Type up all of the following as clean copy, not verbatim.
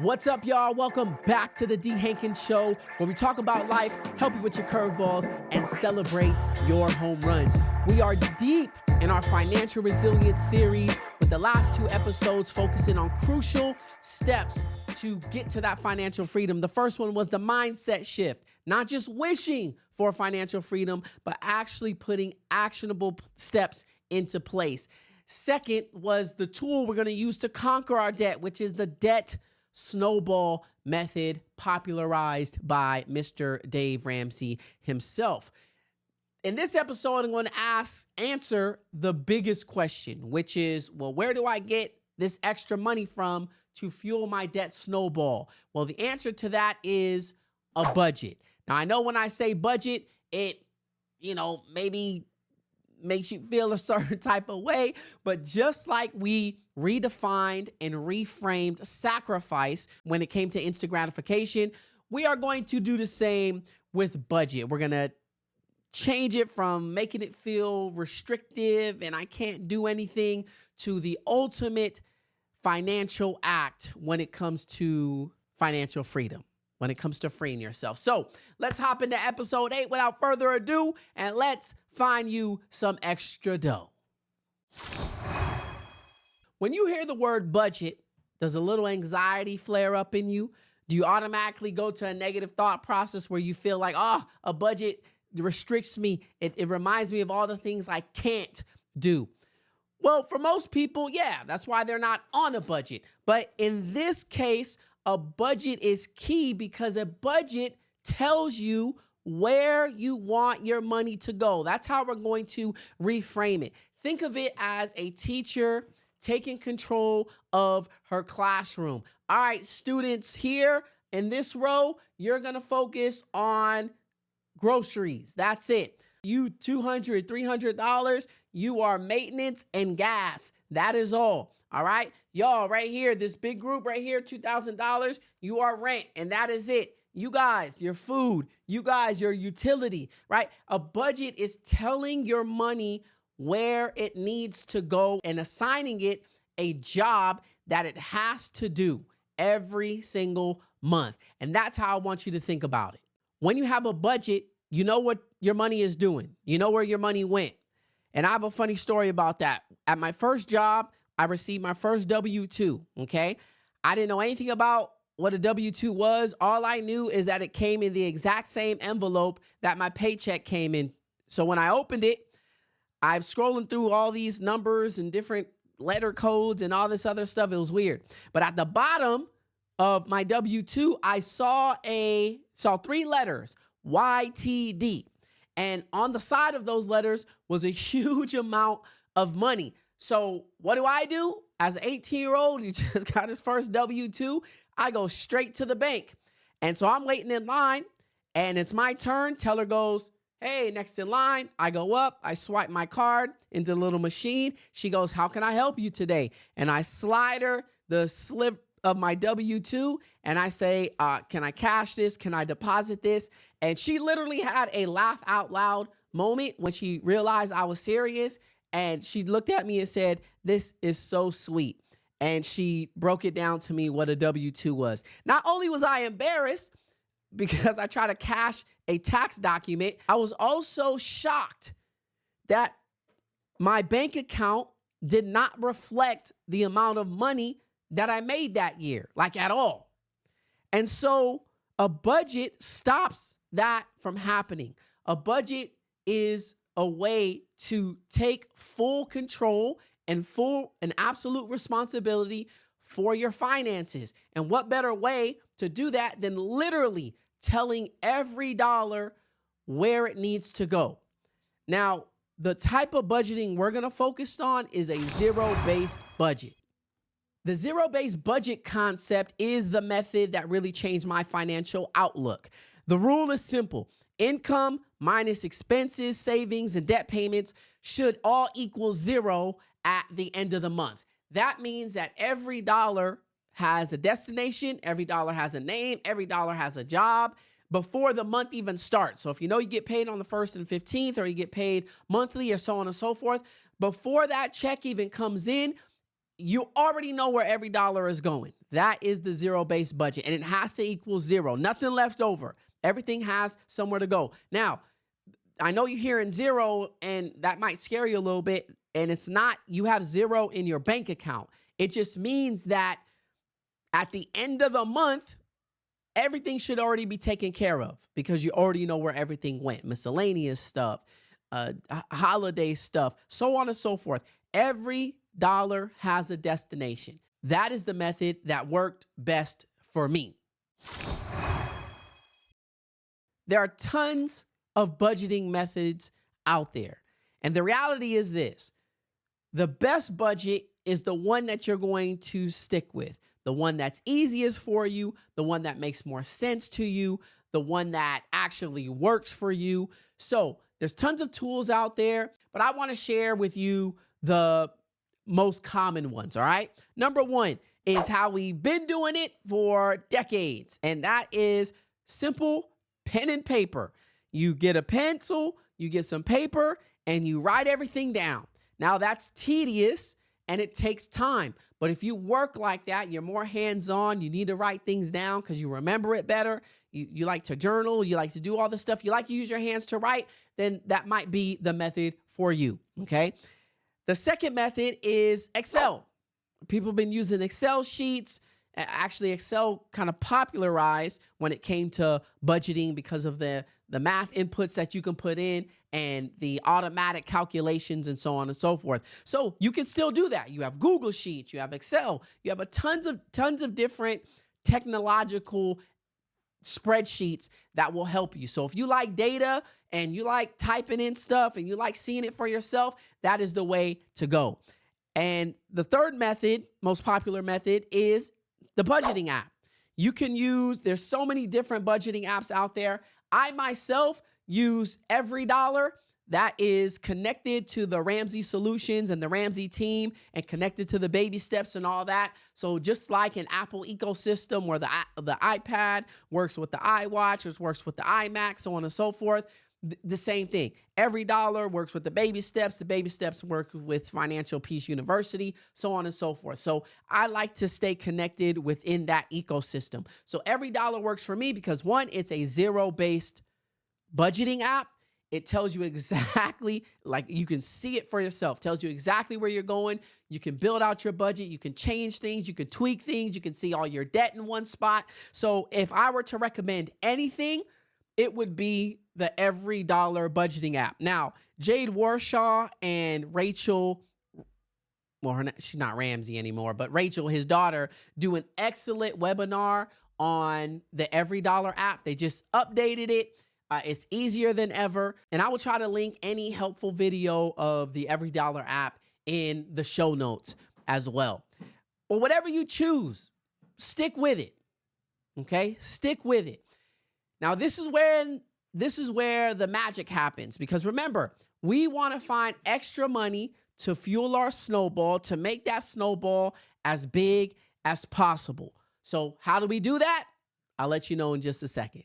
What's up, y'all? Welcome back to the Dee Hankins Show, where we talk about life, help you with your curveballs, and celebrate your home runs. We are deep in our financial resilience series, with the last 2 episodes focusing on crucial steps to get to that financial freedom. The first one was the mindset shift, not just wishing for financial freedom, but actually putting actionable steps into place. Second was the tool we're going to use to conquer our debt, which is the debt snowball method, popularized by Mr. Dave Ramsey himself. In this episode, I'm going to answer the biggest question, which is, well, where do I get this extra money from to fuel my debt snowball? Well, the answer to that is a budget. Now, I know when I say budget, it, maybe makes you feel a certain type of way, but just like we redefined and reframed sacrifice when it came to instant gratification, we are going to do the same with budget. We're going to change it from making it feel restrictive and I can't do anything to the ultimate financial act when it comes to financial freedom, when it comes to freeing yourself. So let's hop into episode 8 without further ado, and let's find you some extra dough. When you hear the word budget, does a little anxiety flare up in you? Do you automatically go to a negative thought process where you feel like, a budget restricts me. It reminds me of all the things I can't do? Well, for most people, yeah, that's why they're not on a budget. But in this case, a budget is key because a budget tells you where you want your money to go. That's how we're going to reframe it. Think of it as a teacher taking control of her classroom. All right, students, here in this row, you're going to focus on groceries. That's it. You $200, $300, you are maintenance and gas. That is all. All right. Y'all right here, this big group right here, $2,000, you are rent, and that is it. You guys, your food, you guys, your utility, right? A budget is telling your money where it needs to go and assigning it a job that it has to do every single month. And that's how I want you to think about it. When you have a budget, you know what your money is doing. You know where your money went. And I have a funny story about that. At my first job, I received my first W-2, okay? I didn't know anything about what a W-2 was. All I knew is that it came in the exact same envelope that my paycheck came in. So when I opened it, I'm scrolling through all these numbers and different letter codes and all this other stuff. It was weird. But at the bottom of my W-2, I saw 3 letters, YTD. And on the side of those letters was a huge amount of money. So what do? As an 18-year-old, who just got his first W-2, I go straight to the bank. And so I'm waiting in line, and it's my turn. Teller goes, hey, next in line. I go up, I swipe my card into the little machine. She goes, how can I help you today? And I slide her the slip of my W-2, and I say, can I cash this? Can I deposit this? And she literally had a laugh out loud moment when she realized I was serious. And she looked at me and said, this is so sweet. And she broke it down to me what a W-2 was. Not only was I embarrassed because I tried to cash a tax document, I was also shocked that my bank account did not reflect the amount of money that I made that year, like at all. And so a budget stops that from happening. A budget is a way to take full control and absolute responsibility for your finances. And what better way to do that than literally telling every dollar where it needs to go? Now, the type of budgeting we're going to focus on is a zero-based budget. The zero-based budget concept is the method that really changed my financial outlook. The rule is simple. Income minus expenses, savings, and debt payments should all equal 0 at the end of the month. That means that every dollar has a destination, every dollar has a name, every dollar has a job before the month even starts. So if you know you get paid on the 1st and 15th, or you get paid monthly or so on and so forth, before that check even comes in, you already know where every dollar is going. That is the zero-based budget, and it has to equal zero. Nothing left over. Everything has somewhere to go. Now, I know you're hearing zero, and that might scare you a little bit, and it's not you have zero in your bank account. It just means that at the end of the month, everything should already be taken care of because you already know where everything went. Miscellaneous stuff, holiday stuff, so on and so forth. Every dollar has a destination. That is the method that worked best for me. There are tons of budgeting methods out there. And the reality is this: the best budget is the one that you're going to stick with, the one that's easiest for you, the one that makes more sense to you, the one that actually works for you. So there's tons of tools out there, but I want to share with you the most common ones, all right? Number one is how we've been doing it for decades, and that is simple pen and paper. You get a pencil, you get some paper, and you write everything down. Now, that's tedious and it takes time, but if you work like that, you're more hands-on. You need to write things down because you remember it better. You like to journal, you like to do all this stuff, you like to use your hands to write, then that might be the method for you, okay? The second method is Excel. People have been using Excel sheets. Actually, Excel kind of popularized when it came to budgeting because of the math inputs that you can put in and the automatic calculations and so on and so forth. So you can still do that. You have Google Sheets, you have Excel, you have tons of different technological spreadsheets that will help you. So if you like data and you like typing in stuff and you like seeing it for yourself, that is the way to go. And the third method, most popular method, is the budgeting app. You can use, there's so many different budgeting apps out there. I myself use Every Dollar. That is connected to the Ramsey Solutions and the Ramsey team and connected to the baby steps and all that. So just like an Apple ecosystem where the iPad works with the iWatch, which works with the iMac, so on and so forth, the same thing. Every Dollar works with the baby steps. The baby steps work with Financial Peace University, so on and so forth. So I like to stay connected within that ecosystem. So Every Dollar works for me because one, it's a zero-based budgeting app. It tells you exactly, like you can see it for yourself, tells you exactly where you're going. You can build out your budget. You can change things. You can tweak things. You can see all your debt in one spot. So if I were to recommend anything, it would be the Every Dollar budgeting app. Now, Jade Warshaw and Rachel, well, she's not Ramsey anymore, but Rachel, his daughter, do an excellent webinar on the Every Dollar app. They just updated it. It's easier than ever. And I will try to link any helpful video of the Every Dollar app in the show notes as well. But whatever you choose, stick with it. Okay? Stick with it. Now, this is where the magic happens, because remember, we want to find extra money to fuel our snowball, to make that snowball as big as possible. So how do we do that? I'll let you know in just a second.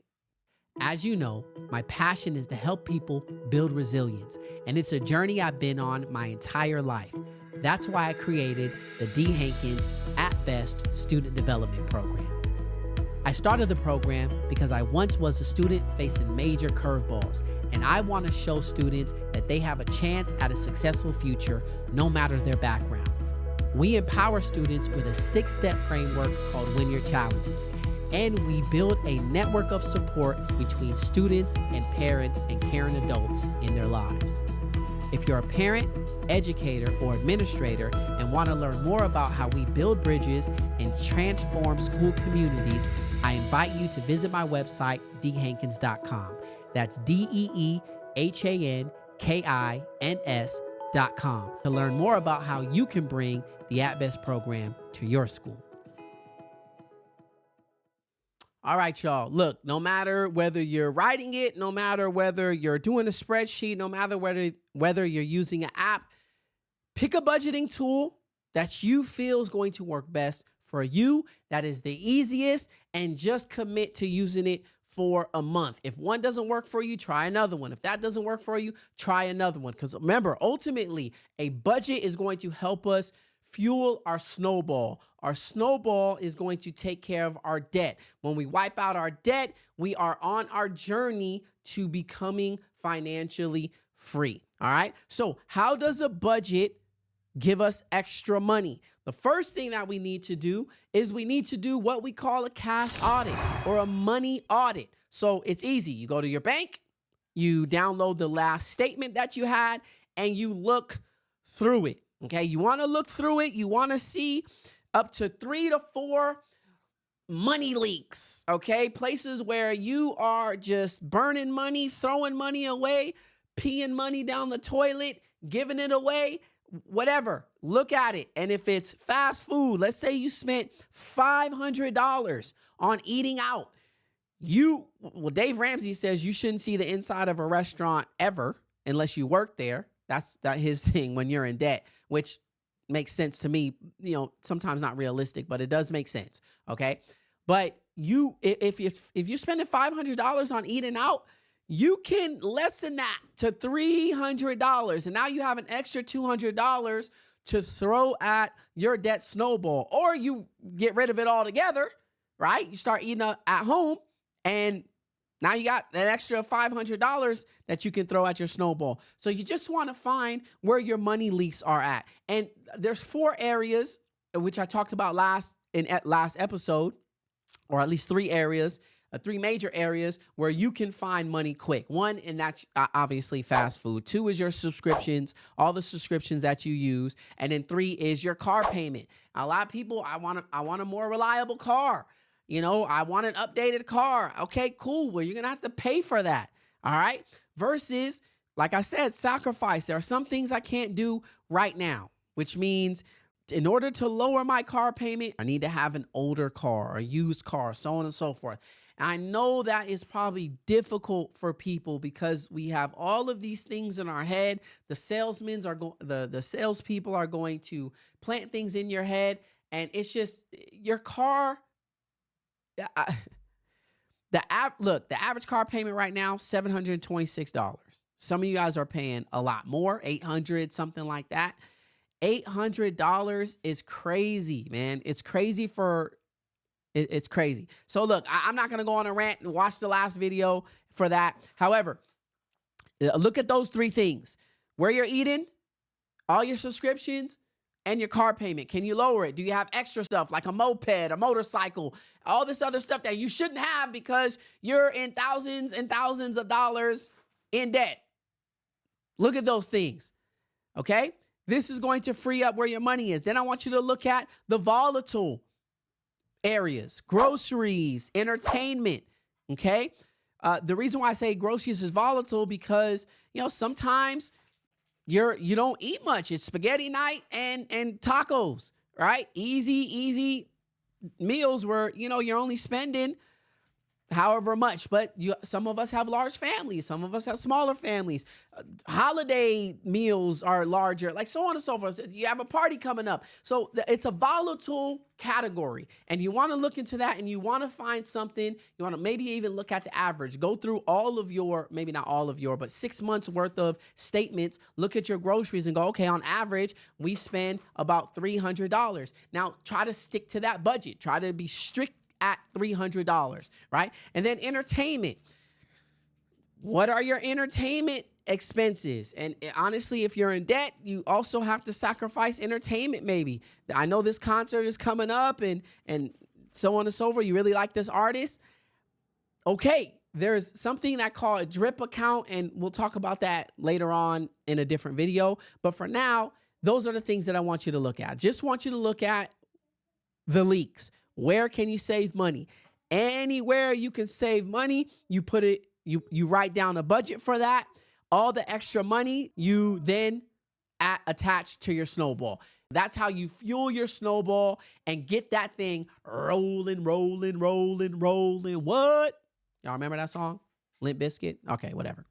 As you know, my passion is to help people build resilience, and it's a journey I've been on my entire life. That's why I created the Dee Hankins At Best Student Development Program. I started the program because I once was a student facing major curveballs, and I want to show students that they have a chance at a successful future no matter their background. We empower students with a 6-step framework called Win Your Challenges, and we build a network of support between students and parents and caring adults in their lives. If you're a parent, educator, or administrator and want to learn more about how we build bridges and transform school communities, I invite you to visit my website, deehankins.com. That's DeeHankins.com to learn more about how you can bring the At Best program to your school. All right, y'all. Look, no matter whether you're writing it, no matter whether you're doing a spreadsheet, no matter whether you're using an app, pick a budgeting tool that you feel is going to work best for you, that is the easiest, and just commit to using it for a month. If one doesn't work for you, try another one. If that doesn't work for you, try another one. Because remember, ultimately, a budget is going to help us fuel our snowball. Our snowball is going to take care of our debt. When we wipe out our debt, we are on our journey to becoming financially free. All right. So how does a budget give us extra money? The first thing that we need to do is we need to do what we call a cash audit or a money audit. So it's easy. You go to your bank, you download the last statement that you had, and you look through it. Okay. You want to look through it. You want to see up to 3 to 4 money leaks. Okay. Places where you are just burning money, throwing money away, peeing money down the toilet, giving it away, whatever. Look at it. And if it's fast food, let's say you spent $500 on eating out. Dave Ramsey says you shouldn't see the inside of a restaurant ever unless you work there. That's his thing when you're in debt, which makes sense to me. Sometimes not realistic, but it does make sense. Okay. But if you're spending $500 on eating out, you can lessen that to $300. And now you have an extra $200 to throw at your debt snowball, or you get rid of it altogether, right? You start eating at home, and now you got an extra $500 that you can throw at your snowball. So you just want to find where your money leaks are at. And there's 4 areas, which I talked about last episode, or at least 3 areas, 3 major areas where you can find money quick. 1, and that's obviously fast food. 2 is your subscriptions, all the subscriptions that you use. And then 3 is your car payment. A lot of people, I want a more reliable car. I want an updated car. Okay, cool. Well, you're going to have to pay for that. All right. Versus, like I said, sacrifice. There are some things I can't do right now, which means in order to lower my car payment, I need to have an older car, a used car, so on and so forth. And I know that is probably difficult for people because we have all of these things in our head. The salespeople are going to plant things in your head, and it's just your car. The average car payment right now, $726. Some of you guys are paying a lot more, $800, something like that. $800 is crazy, man. It's crazy it's crazy. So look, I'm not going to go on a rant and watch the last video for that. However, look at those 3 things: where you're eating, all your subscriptions, and your car payment. Can you lower it? Do you have extra stuff like a moped, a motorcycle, all this other stuff that you shouldn't have because you're in thousands and thousands of dollars in debt? Look at those things. Okay. This is going to free up where your money is. Then I want you to look at the volatile areas: groceries, entertainment. Okay. The reason why I say groceries is volatile because, sometimes you don't eat much. It's spaghetti night and tacos, right? Easy meals where, you're only spending however much, but some of us have large families. Some of us have smaller families. Holiday meals are larger, like so on and so forth. You have a party coming up. So it's a volatile category, and you want to look into that, and you want to find something. You want to maybe even look at the average, go through all of your, maybe not all of your, but 6 months worth of statements, look at your groceries and go, okay, on average, we spend about $300. Now try to stick to that budget. Try to be strict at $300, right? And then entertainment. What are your entertainment expenses? And honestly, if you're in debt, you also have to sacrifice entertainment maybe. I know this concert is coming up and so on and so forth. You really like this artist? Okay, there's something that called a drip account, and we'll talk about that later on in a different video. But for now, those are the things that I want you to look at. Just want you to look at the leaks. Where can you save money? Anywhere you can save money, you put it, you write down a budget for that. All the extra money you then attach to your snowball. That's how you fuel your snowball and get that thing rolling. What? Y'all remember that song? Limp Bizkit? Okay, whatever.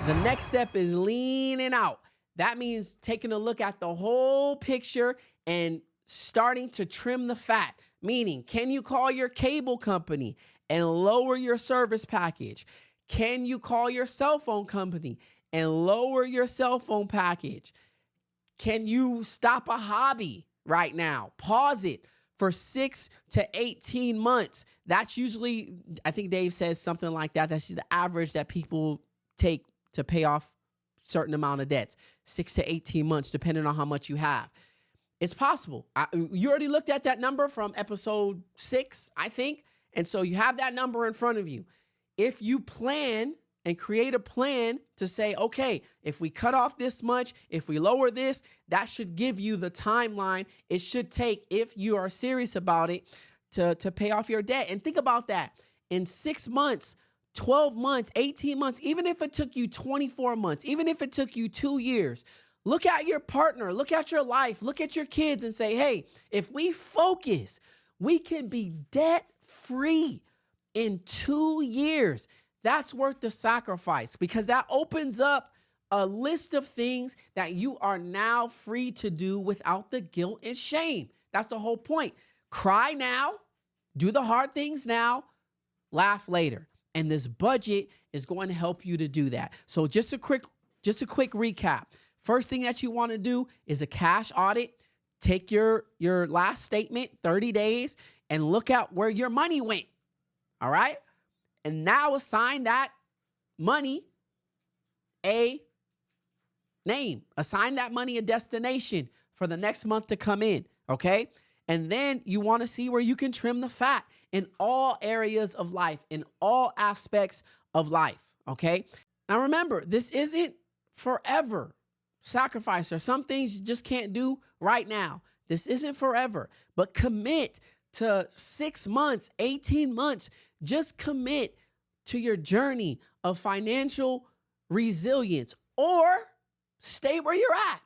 The next step is leaning out. That means taking a look at the whole picture and starting to trim the fat. Meaning, can you call your cable company and lower your service package? Can you call your cell phone company and lower your cell phone package? Can you stop a hobby right now. Pause it for 6 to 18 months. That's usually, I think Dave says something like that. That's the average that people take to pay off certain amount of debts, 6 to 18 months, depending on how much you have. It's possible. You already looked at that number from episode 6, I think. And so you have that number in front of you. If you plan and create a plan to say, okay, if we cut off this much, if we lower this, that should give you the timeline it should take, if you are serious about it, to pay off your debt. And think about that. In 6 months, 12 months, 18 months, even if it took you 24 months, even if it took you 2 years, look at your partner, look at your life, look at your kids and say, hey, if we focus, we can be debt-free in 2 years. That's worth the sacrifice, because that opens up a list of things that you are now free to do without the guilt and shame. That's the whole point. Cry now, do the hard things now, laugh later. And this budget is going to help you to do that. So just a quick recap. First thing that you want to do is a cash audit. Take your last statement, 30 days, and look at where your money went. All right? And now assign that money a name. Assign that money a destination for the next month to come in, okay? And then you want to see where you can trim the fat in all areas of life, in all aspects of life, okay? Now remember, this isn't forever sacrifice. Or some things you just can't do right now. This isn't forever, but commit to 6 months, 18 months. Just commit to your journey of financial resilience, or stay where you're at.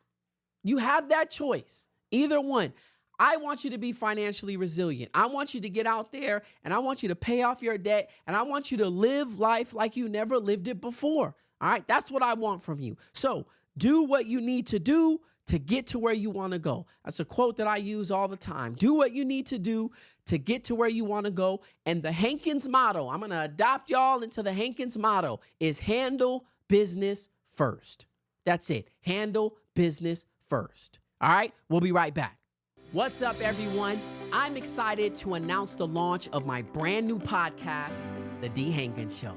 You have that choice, either one. I want you to be financially resilient. I want you to get out there and I want you to pay off your debt, and I want you to live life like you never lived it before. All right. That's what I want from you. So do what you need to do to get to where you want to go. That's a quote that I use all the time. Do what you need to do to get to where you want to go. And the Hankins motto, I'm going to adopt y'all into the Hankins motto, is handle business first. That's it. Handle business first. All right. We'll be right back. What's up, everyone? I'm excited to announce the launch of my brand new podcast, The Dee Hankins Show.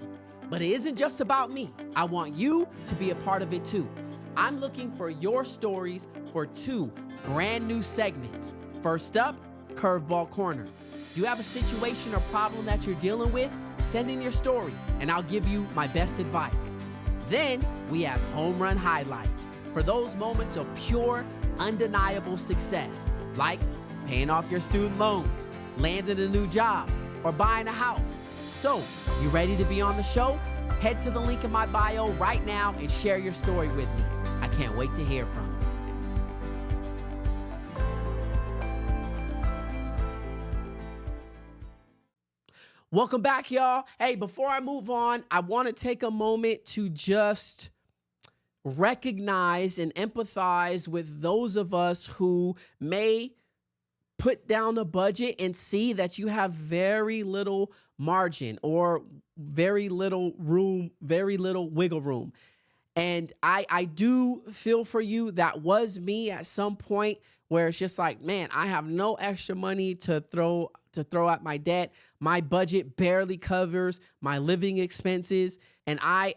But it isn't just about me. I want you to be a part of it too. I'm looking for your stories for 2 brand new segments. First up, Curveball Corner. You have a situation or problem that you're dealing with? Send in your story and I'll give you my best advice. Then we have Home Run Highlights for those moments of pure, undeniable success, like paying off your student loans, landing a new job, or buying a house. So, you ready to be on the show? Head to the link in my bio right now and share your story with me. I can't wait to hear from you. Welcome back, y'all. Hey, before I move on, I want to take a moment to just recognize and empathize with those of us who may put down a budget and see that you have very little margin or very little room, very little wiggle room. And I do feel for you. That was me at some point, where it's just like, man, I have no extra money to throw at my debt. My budget barely covers my living expenses. And I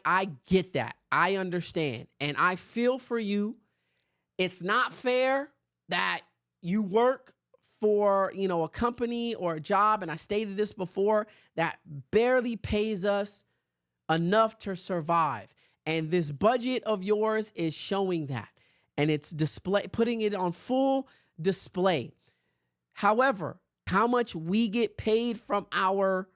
get that. I understand. And I feel for you. It's not fair that you work for, a company or a job, and I stated this before, that barely pays us enough to survive. And this budget of yours is showing that. And it's putting it on full display. However, how much we get paid from our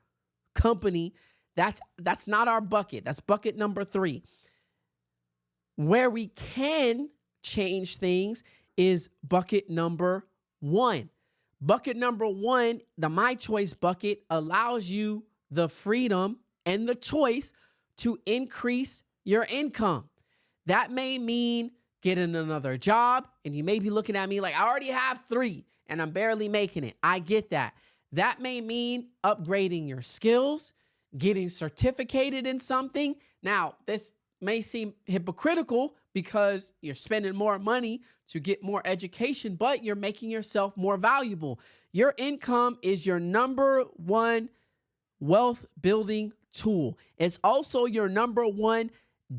company, that's not our bucket. That's bucket number 3. Where we can change things is bucket number 1. Bucket number 1, the My Choice bucket, allows you the freedom and the choice to increase your income. That may mean getting another job, and you may be looking at me like, I already have 3 and I'm barely making it. I get that. That may mean upgrading your skills, getting certificated in something. Now, this may seem hypocritical because you're spending more money to get more education, but you're making yourself more valuable. Your income is your number one wealth building tool. It's also your number one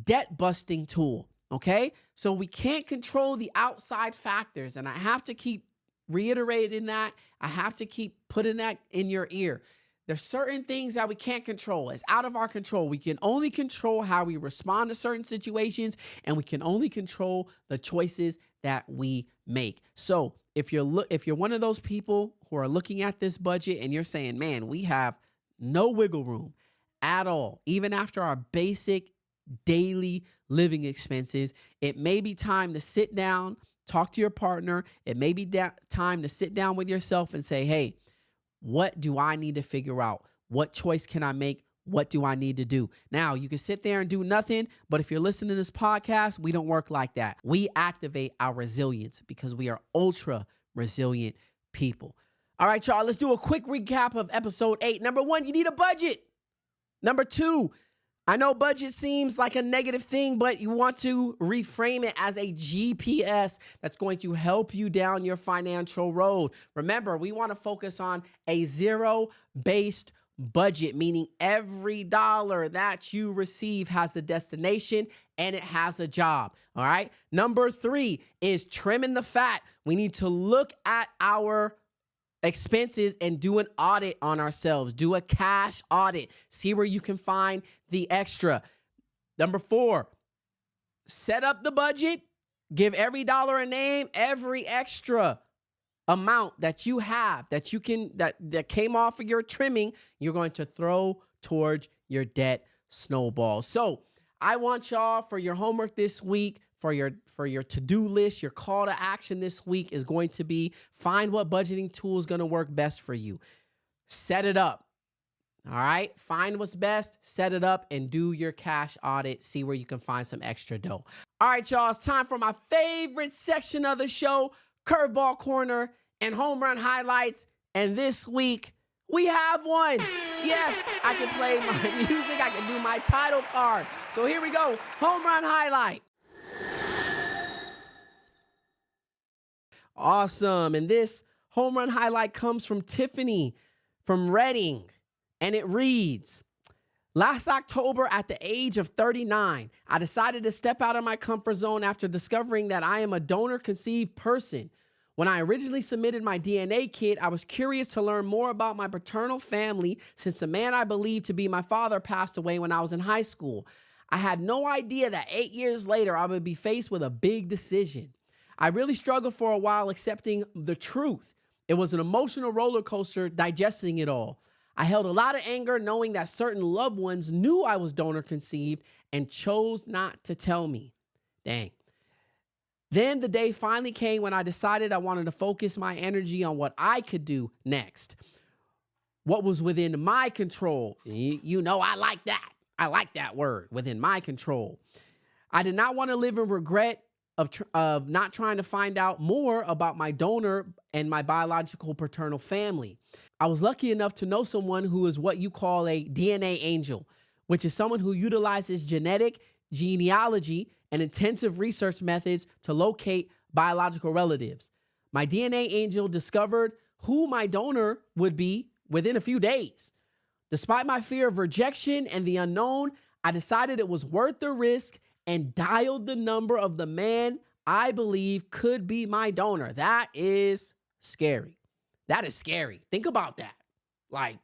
debt busting tool. Okay. So we can't control the outside factors. And I have to keep reiterating that. I have to keep putting that in your ear. There's certain things that we can't control. It's out of our control. We can only control how we respond to certain situations, and we can only control the choices that we make. So if you're one of those people who are looking at this budget and you're saying, man, we have no wiggle room at all, even after our basic daily living expenses, it may be time to sit down, talk to your partner. It may be time to sit down with yourself and say, hey, what do I need to figure out? What choice can I make? What do I need to do? Now, you can sit there and do nothing, but if you're listening to this podcast, we don't work like that. We activate our resilience because we are ultra resilient people. All right, y'all, let's do a quick recap of episode 8. Number 1, you need a budget. Number 2, I know budget seems like a negative thing, but you want to reframe it as a GPS that's going to help you down your financial road. Remember, we want to focus on a zero-based budget, meaning every dollar that you receive has a destination and it has a job. All right. Number 3 is trimming the fat. We need to look at our expenses and do an audit on ourselves. Do a cash audit. See where you can find the extra. Number 4, set up the budget. Give every dollar a name, every extra amount that you have that you can that came off of your trimming, you're going to throw towards your debt snowball. So I want y'all, for your homework this week, for your to-do list, your call to action this week is going to be find what budgeting tool is going to work best for you. Set it up. All right. Find what's best, set it up, and do your cash audit. See where you can find some extra dough. All right, y'all. It's time for my favorite section of the show, Curveball Corner and Home Run Highlights. And this week, we have one. Yes, I can play my music. I can do my title card. So here we go. Home Run Highlight. Awesome. And this home run highlight comes from Tiffany from Reading. And it reads, last October at the age of 39, I decided to step out of my comfort zone after discovering that I am a donor-conceived person. When I originally submitted my DNA kit, I was curious to learn more about my paternal family since the man I believed to be my father passed away when I was in high school. I had no idea that 8 years later I would be faced with a big decision. I really struggled for a while accepting the truth. It was an emotional roller coaster digesting it all. I held a lot of anger knowing that certain loved ones knew I was donor conceived and chose not to tell me. Dang. Then the day finally came when I decided I wanted to focus my energy on what I could do next. What was within my control. You know, I like that. I like that word, within my control. I did not want to live in regret of not trying to find out more about my donor and my biological paternal family. I was lucky enough to know someone who is what you call a DNA angel, which is someone who utilizes genetic genealogy and intensive research methods to locate biological relatives. My DNA angel discovered who my donor would be within a few days. Despite my fear of rejection and the unknown, I decided it was worth the risk and dialed the number of the man I believe could be my donor. That is scary. That is scary. Think about that. Like,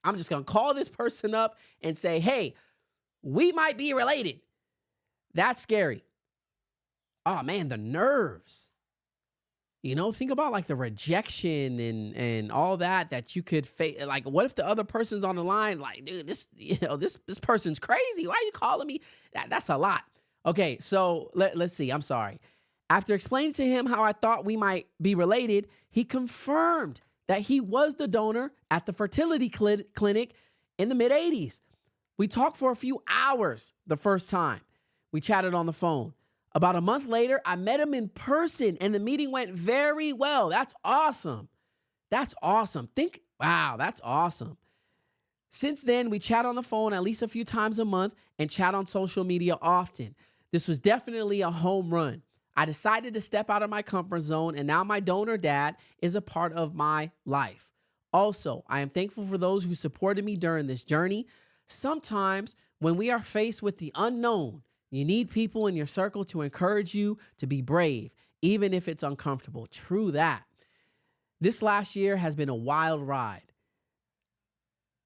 I'm just going to call this person up and say, hey, we might be related. That's scary. Oh, man, the nerves. You know, think about like the rejection and all that you could face. Like, what if the other person's on the line? Like, dude, this person's crazy. Why are you calling me? That's a lot. Okay, so let's see. I'm sorry. After explaining to him how I thought we might be related, he confirmed that he was the donor at the fertility clinic in the mid-'80s. We talked for a few hours the first time. We chatted on the phone. About a month later, I met him in person, and the meeting went very well. That's awesome. That's awesome. Wow, that's awesome. Since then, we chat on the phone at least a few times a month and chat on social media often. This was definitely a home run. I decided to step out of my comfort zone, and now my donor dad is a part of my life. Also, I am thankful for those who supported me during this journey. Sometimes when we are faced with the unknown, you need people in your circle to encourage you to be brave, even if it's uncomfortable. True that. This last year has been a wild ride.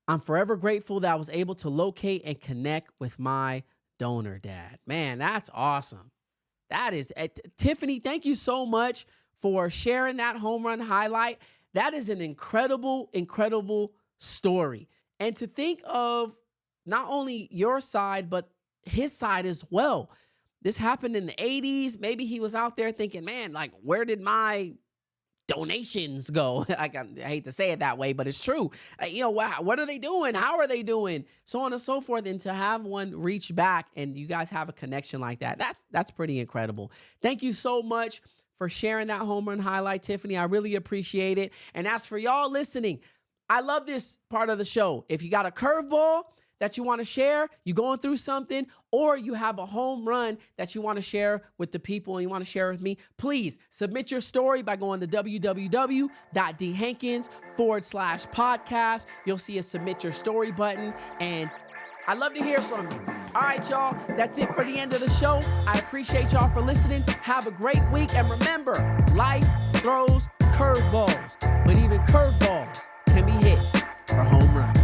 I'm forever grateful that I was able to locate and connect with my donor dad. Man, that's awesome. That is, Tiffany, thank you so much for sharing that home run highlight. That is an incredible, incredible story. And to think of not only your side, but his side as well. This happened in the 80s. Maybe he was out there thinking, man, like, where did my donations go? I hate to say it that way, but it's true. What are they doing? How are they doing? So on and so forth. And to have one reach back and you guys have a connection like that, that's pretty incredible. Thank you so much for sharing that home run highlight, Tiffany. I really appreciate it. And as for y'all listening, I love this part of the show. If you got a curveball that you want to share, you going through something, or you have a home run that you want to share with the people and you want to share with me, please submit your story by going to www.dhankins.com/podcast. You'll see a submit your story button, and I'd love to hear from you. All right, y'all, that's it for the end of the show. I appreciate y'all for listening. Have a great week, and remember, life throws curveballs, but even curveballs can be hit for home runs.